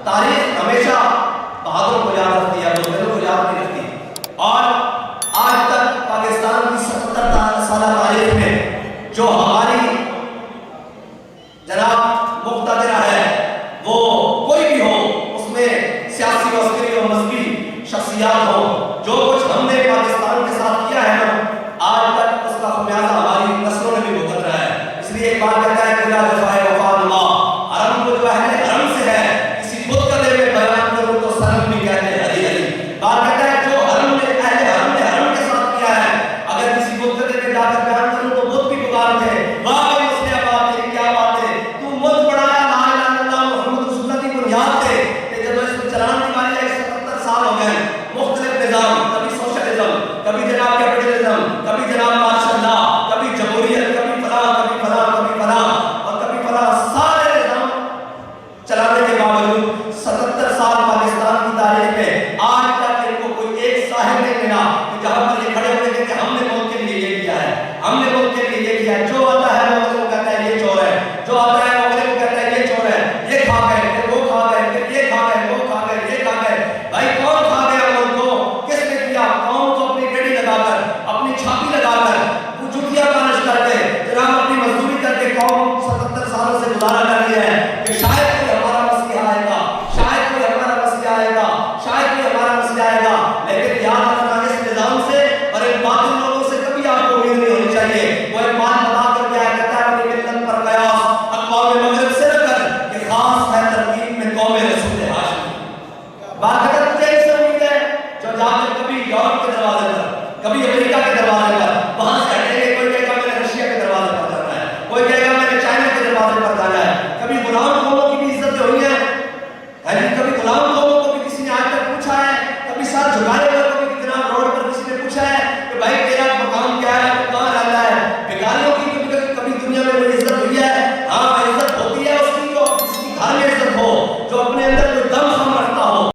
تاریخ ہمیشہ بہادروں کو یاد رکھتی ہے، بزدلوں کو یاد نہیں رکھتی. اور آج تک پاکستان کی 77 سالہ تاریخ میں جو ہماری جناب مقتدرہ ہے، وہ کوئی بھی ہو، اس میں سیاسی و عسکری و مذہبی شخصیات ہوں، جو کچھ ہم نے پاکستان کے ساتھ کیا ہے نا، آج تک اس کا خمیازہ ہماری نسلوں نے بھی بھگت رہا ہے. اس لیے ایک بات کہتا ہے کہ لا جفائے وفا اللہ، حرم کو جو اہل حرم سے ہے کسی خود کا دے میں بیان کروں تو سرم بھی کہتے ہیں علی علی. بات کہتا ہے جو حرم نے اہل حرم نے حرم کے ساتھ کیا ہے، اگر کسی خود کا دے میں جا کر بیان کروں تو بت بھی پکارتے ہیں. واہ مسئلہ بات ہے، کیا بات ہے، تو مت پڑھایا لا الہ الا اللہ محمد رسول اللہ کی بنیاد پہ کہ جب اس کو چلانے والی 77 سال ہو گئے، مختلف نظام، کبھی سوشلزم، کبھی جناب کیپٹلزم، کبھی جناب ماشاء اللہ، کبھی جمہوریت، کبھی فلاں کبھی فلاں کبھی فلاں اور کبھی فلاں، سارے نظام چلانے کے باوجود 77 سال پاکستان کی تاریخ میں آج تک ان کو کوئی ایک صاحب نہیں ملا کہ جہاں پر یہ کھڑے ہوتے کہ ہم نے ملک کے لیے یہ کیا ہے، ہم نے ملک کے لیے یہ کیا ہے. جو آتا ہے وہ اگلے کو کہتا ہے یہ چور ہے، جو آتا ہے وہ اگلے کو کہتا ہے یہ چور ہے، یہ کھا گئے پھر وہ کھا گئے پھر یہ کھا گئے وہ کھا گئے یہ کھا گئے. بھائی کون کھا گیا ملک کو؟ کس نے کیا؟ قوم کو اپنی گڑی لگا کر، اپنی چھاپی لگا کر، جھوٹیاں مالش کر کے، جناب اپنی مزدوری کر کے قوم 77 سالوں سے گزارا کر لیا ہے کہ شاید کوئی ہمارا مسیح آئے گا، شاید کوئی ہمارا مسیح آئے گا، شاید کوئی ہمارا مسیح آئے گا. لیکن یاد رکھنا اس نظام سے اور ان باطل لوگوں سے کبھی آپ کو امید نہیں ہونی چاہیے. وہ ایک بات بتا کر کیا کہتا ہے اپنی ملت پر قیاس اقوام مغرب سے نہ کر کہ خاص ہے ترکیب میں قوم رسول ہاشمی. بات اگر مجھے اس سے امید ہے جو جا کے کبھی یورپ کے دروازے پر، کبھی امریکہ کے دروازے پر، وہاں سے ہٹیں گے. کوئی کہے گا میں نے رشیا کے دروازے پر جانا ہے، کوئی کہے گا میں نے چائنا کے دروازے پر جانا ہے. کبھی غلام قوموں کی بھی عزت ہوئی ہے، کبھی غلام قوموں کو بھی کسی نے آج تک پوچھا ہے، کبھی ساتھ جھکائے